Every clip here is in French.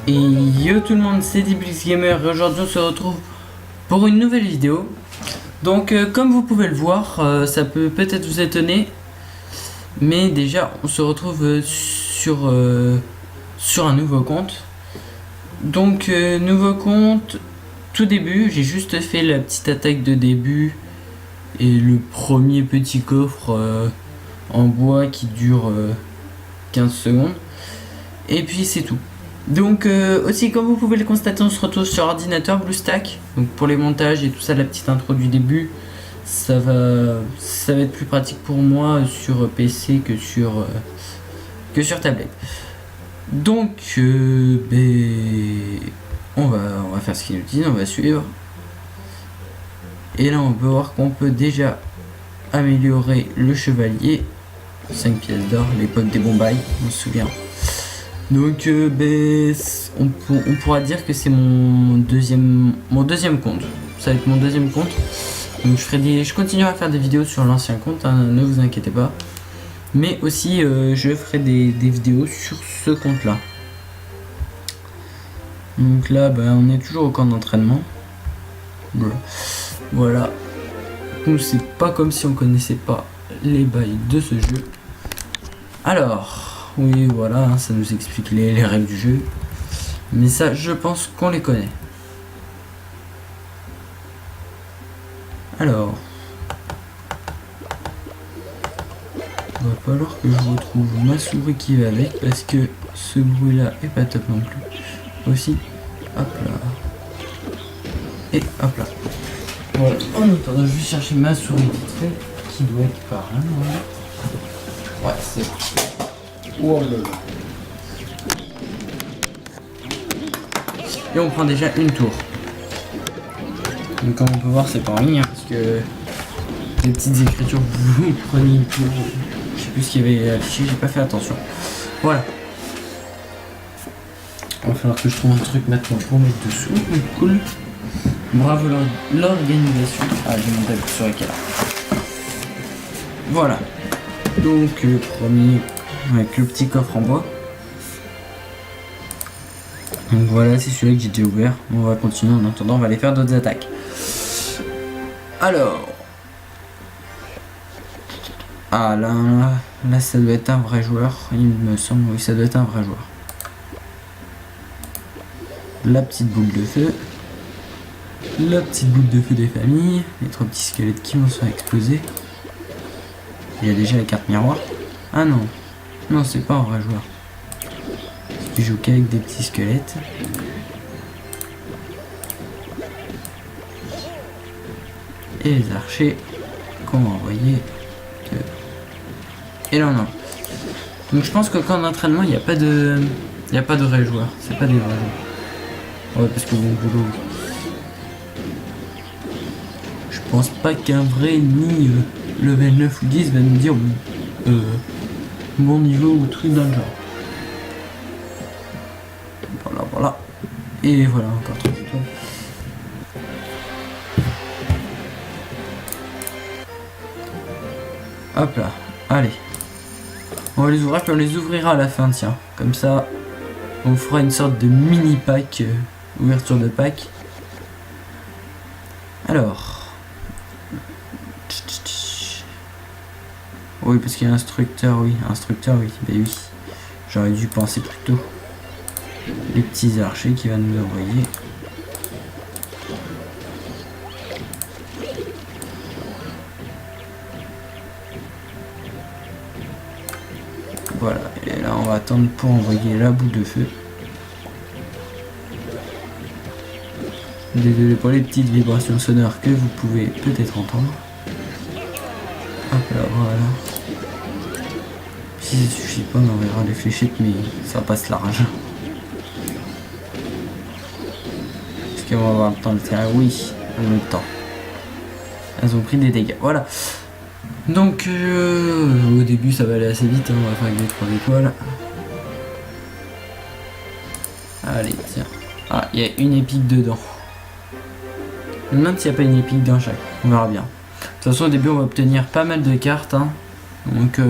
Et yo tout le monde, c'est Diblix Gamer et aujourd'hui on se retrouve pour une nouvelle vidéo. Donc comme vous pouvez le voir, ça peut peut-être vous étonner, mais déjà on se retrouve sur un nouveau compte. Donc nouveau compte, tout début, j'ai juste fait la petite attaque de début et le premier petit coffre en bois qui dure 15 secondes. Et puis c'est tout. Donc aussi comme vous pouvez le constater, on se retrouve sur ordinateur BlueStack. Donc pour les montages et tout ça, la petite intro du début, ça va être plus pratique pour moi sur PC que sur tablette. Donc on va faire ce qu'il nous dit, on va suivre. Et là on peut voir qu'on peut déjà améliorer le chevalier. 5 pièces d'or, l'époque des Bombay, on se souvient. Donc on pourra dire que c'est mon deuxième compte. Ça va être mon deuxième compte. Donc je continuerai à faire des vidéos sur l'ancien compte, hein, ne vous inquiétez pas. Mais aussi je ferai des vidéos sur ce compte là. Donc là on est toujours au camp d'entraînement. Voilà. Donc c'est pas comme si on connaissait pas les bails de ce jeu. Alors oui, voilà, hein, ça nous explique les règles du jeu. Mais ça, je pense qu'on les connaît. Alors, il va falloir que je retrouve ma souris qui va avec, parce que ce bruit là est pas top non plus. Aussi, hop là. Et hop là. Voilà. En attendant, je vais chercher ma souris vite fait, qui doit être par là. Ouais, c'est bon. Oh là là. Et on prend déjà une tour. Donc comme on peut voir, c'est pas en ligne, hein, parce que les petites écritures, vous prenez une tour. Je sais plus ce qu'il y avait affiché, j'ai pas fait attention. Voilà. Il va falloir que je trouve un truc maintenant pour mettre dessous. Cool. Bravo l'organisation. Ah, j'ai mon tableau sur laquelle. Voilà. Donc le premier avec le petit coffre en bois. Donc voilà, c'est celui-là que j'ai déjà ouvert. On va continuer en attendant, on va aller faire d'autres attaques. Alors. Ah là ça doit être un vrai joueur. Il me semble, oui, ça doit être un vrai joueur. La petite boule de feu. La petite boule de feu des familles. Les 3 petits squelettes qui vont se faire exploser. Il y a déjà la carte miroir. Ah non. Non, c'est pas un vrai joueur. Il joue qu'avec des petits squelettes. Et les archers qu'on va envoyer. Et là on a. Donc je pense que quand on entraînement, il n'y a pas de vrais joueurs. C'est pas des vrais joueurs. Ouais, parce que bon boulot. Je pense pas qu'un vrai ni level 9 ou 10 va nous dire bon niveau ou truc dans le genre. Voilà. Et voilà, encore 3 étoiles. Hop là, allez. On va les ouvrir, puis on les ouvrira à la fin, tiens. Comme ça, on fera une sorte de mini pack, ouverture de pack. Alors. Oui, parce qu'il y a instructeur, oui. Ben oui. J'aurais dû penser plus tôt. Les petits archers qui va nous envoyer. Voilà, et là on va attendre pour envoyer la boule de feu. Désolé pour les petites vibrations sonores que vous pouvez peut-être entendre. Hop là, voilà. Si ça suffit pas, on enverra les fléchettes, mais ça passe large. Est-ce qu'on va avoir le temps de faire? Oui, on a le temps. Elles ont pris des dégâts, voilà. Donc au début ça va aller assez vite, hein, on va faire avec les 3 étoiles. Allez, tiens. Ah, il y a une épique dedans. Je me demande s'il n'y a pas une épique dans chaque. On verra bien. De toute façon au début on va obtenir pas mal de cartes, hein. Donc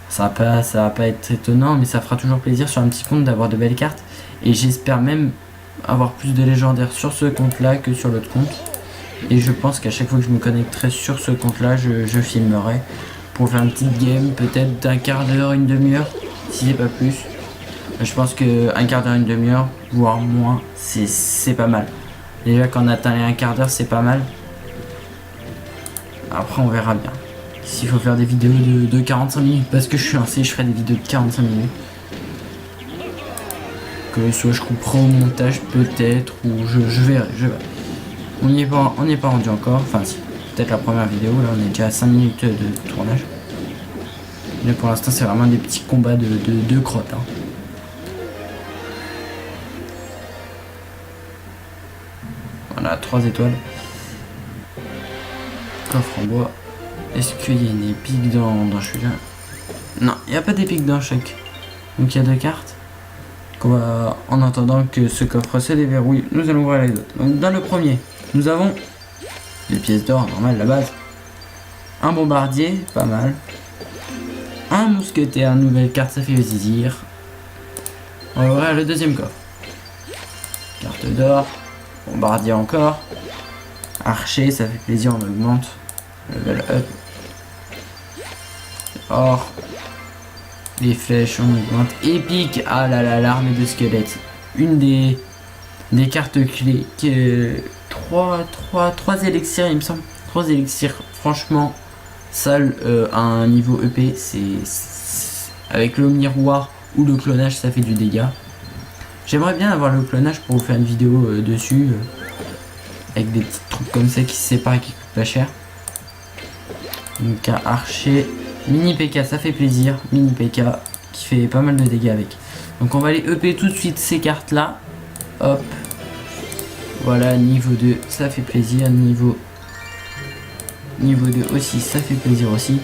ça va pas être étonnant, mais ça fera toujours plaisir sur un petit compte d'avoir de belles cartes. Et j'espère même avoir plus de légendaires sur ce compte là que sur l'autre compte. Et je pense qu'à chaque fois que je me connecterai sur ce compte là, je filmerai pour faire une petite game, peut-être d'un quart d'heure, une demi-heure, si c'est pas plus. Je pense que un quart d'heure, une demi-heure, voire moins, c'est pas mal. Déjà quand on atteint les un quart d'heure, c'est pas mal. Après on verra bien. S'il faut faire des vidéos de 45 minutes, parce que je suis lancé, je ferai des vidéos de 45 minutes. Que soit je couperai au montage peut-être, ou je verrai. On n'y est pas rendu encore, enfin si, peut-être la première vidéo, là on est déjà à 5 minutes de tournage. Mais pour l'instant c'est vraiment des petits combats de crottes. Hein. Voilà, 3 étoiles. Coffre en bois. Est-ce qu'il y a une épique dans celui-là? Non, il n'y a pas d'épique dans chaque. Donc il y a 2 cartes. En attendant que ce coffre se déverrouille, nous allons voir les autres. Donc dans le premier, nous avons des pièces d'or, normal, la base. Un bombardier, pas mal. Un mousquetaire, nouvelle carte, ça fait plaisir. On va ouvrir le deuxième coffre. Carte d'or, bombardier encore. Archer, ça fait plaisir, on augmente. Level up. Or. Les flèches, on augmente. Épique, ah là là, l'armée de squelettes. Une des cartes clés. 3 élixirs, il me semble. 3 élixirs, franchement, seul à un niveau EP, avec le miroir ou le clonage, ça fait du dégât. J'aimerais bien avoir le clonage pour vous faire une vidéo dessus. Avec des petits trucs comme ça qui se séparent et qui coûtent pas cher. Donc un archer. Mini PK, ça fait plaisir. Mini PK qui fait pas mal de dégâts avec. Donc on va aller EP tout de suite ces cartes là. Hop. Voilà, niveau 2, ça fait plaisir. Niveau 2 aussi, ça fait plaisir aussi.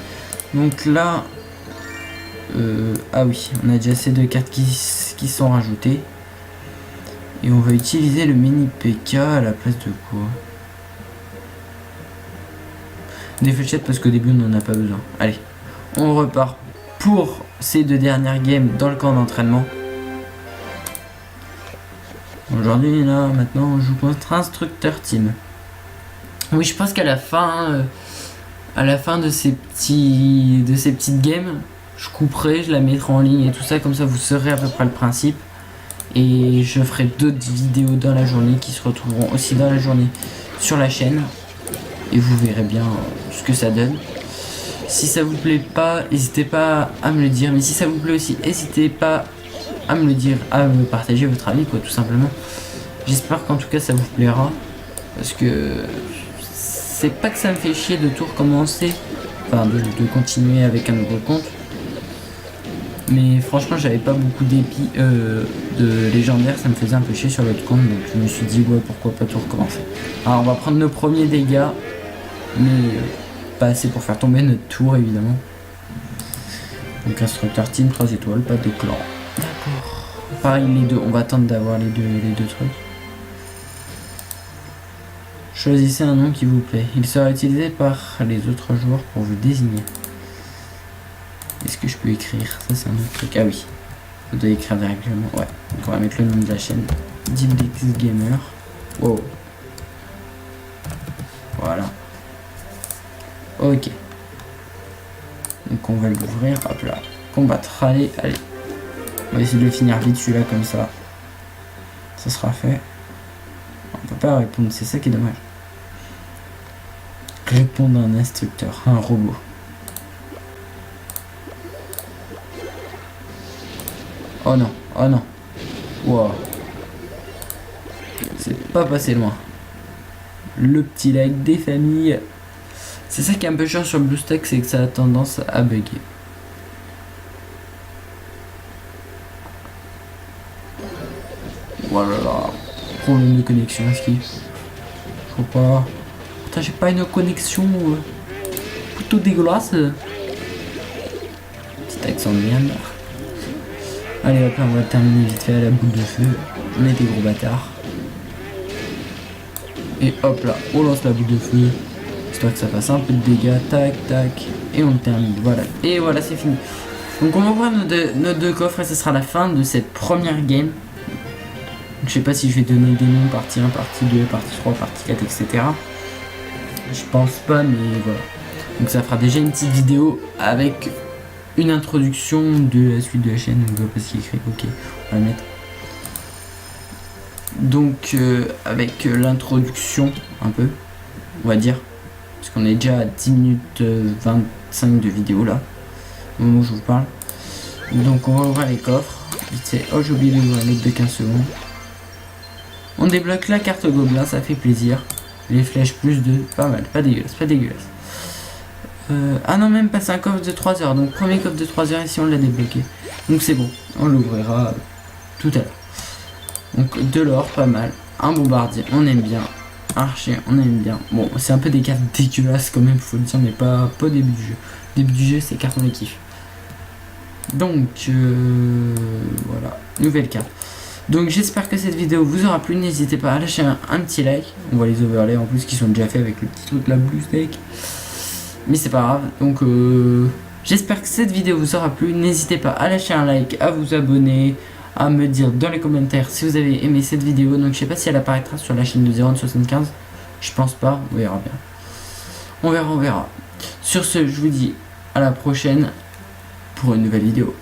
Donc là. Ah oui, on a déjà ces 2 cartes qui sont rajoutées. Et on va utiliser le mini PK à la place de quoi? Des fléchettes parce qu'au début on n'en a pas besoin. Allez, on repart pour ces 2 dernières games dans le camp d'entraînement. Aujourd'hui là, maintenant on joue contre Instructeur Team. Oui, je pense qu'à la fin de ces petites games, je couperai, je la mettrai en ligne et tout ça, comme ça vous saurez à peu près le principe. Et je ferai d'autres vidéos dans la journée qui se retrouveront aussi dans la journée sur la chaîne. Et vous verrez bien ce que ça donne. Si ça vous plaît pas, n'hésitez pas à me le dire. Mais si ça vous plaît aussi, n'hésitez pas à me le dire, à me partager votre avis, quoi, tout simplement. J'espère qu'en tout cas ça vous plaira. Parce que c'est pas que ça me fait chier de tout recommencer. Enfin, de continuer avec un nouveau compte. Mais franchement, j'avais pas beaucoup d'épis de légendaires, ça me faisait un peu chier sur l'autre compte, donc je me suis dit ouais, pourquoi pas tout recommencer. Alors on va prendre nos premiers dégâts, mais pas assez pour faire tomber notre tour évidemment. Donc Instructeur Team, 3 étoiles, pas de clan. D'accord. Pareil les deux, on va attendre d'avoir les deux trucs. Choisissez un nom qui vous plaît. Il sera utilisé par les autres joueurs pour vous désigner. Est-ce que je peux écrire? Ça c'est un autre truc. Ah oui. Je dois écrire directement. Ouais. Donc on va mettre le nom de la chaîne. Diblix Gamer. Wow. Voilà. Ok. Donc on va l'ouvrir. Hop là. Combattre. Allez. On va essayer de le finir vite celui-là comme ça. Ça sera fait. On peut pas répondre. C'est ça qui est dommage. Répondre à un instructeur. Un robot. Oh non, oh non. Wow. C'est pas passé loin. Le petit like des familles. C'est ça qui est un peu chiant sur BlueStack, c'est que ça a tendance à bugger. Voilà. Problème de connexion, est-ce qu'il faut pas. Putain, j'ai pas une connexion plutôt dégueulasse. Petit accent de merde. Allez hop, on va terminer vite fait à la boule de feu. On est des gros bâtards. Et hop là, on lance la boule de feu. histoire que ça fasse un peu de dégâts, tac tac, et on termine, voilà, et voilà c'est fini. Donc on va ouvrir nos deux coffres et ce sera la fin de cette première game. Donc, je sais pas si je vais donner des noms, partie 1, partie 2, partie 3, partie 4, etc. Je pense pas, mais voilà. Donc ça fera déjà une petite vidéo avec une introduction de la suite de la chaîne. Donc parce qu'il écrit, ok, on va le mettre. Donc avec l'introduction un peu, on va dire. Parce qu'on est déjà à 10 minutes 25 de vidéo là, au moment où je vous parle. Donc on va ouvrir les coffres. Vite fait, oh j'ai oublié d'ouvrir l'autre de 15 secondes. On débloque la carte gobelin, ça fait plaisir. Les flèches plus de, pas mal, pas dégueulasse, pas dégueulasse. Ah non, même pas, c'est un coffre de 3 heures. Donc premier coffre de 3 heures ici on l'a débloqué. Donc c'est bon, on l'ouvrira tout à l'heure. Donc de l'or, pas mal. Un bombardier, on aime bien. Archer, on aime bien. Bon, c'est un peu des cartes dégueulasses quand même, faut le dire, mais pas au début du jeu. Début du jeu, c'est cartes on les kiffe. Donc voilà, nouvelle carte. Donc j'espère que cette vidéo vous aura plu. N'hésitez pas à lâcher un petit like. On voit les overlays en plus qui sont déjà faits avec le petit truc la blue steak. Mais c'est pas grave. Donc j'espère que cette vidéo vous aura plu. N'hésitez pas à lâcher un like, à vous abonner, à me dire dans les commentaires si vous avez aimé cette vidéo. Donc je sais pas si elle apparaîtra sur la chaîne de Zeron75. Je pense pas, on verra bien. On verra, on verra. Sur ce, je vous dis à la prochaine pour une nouvelle vidéo.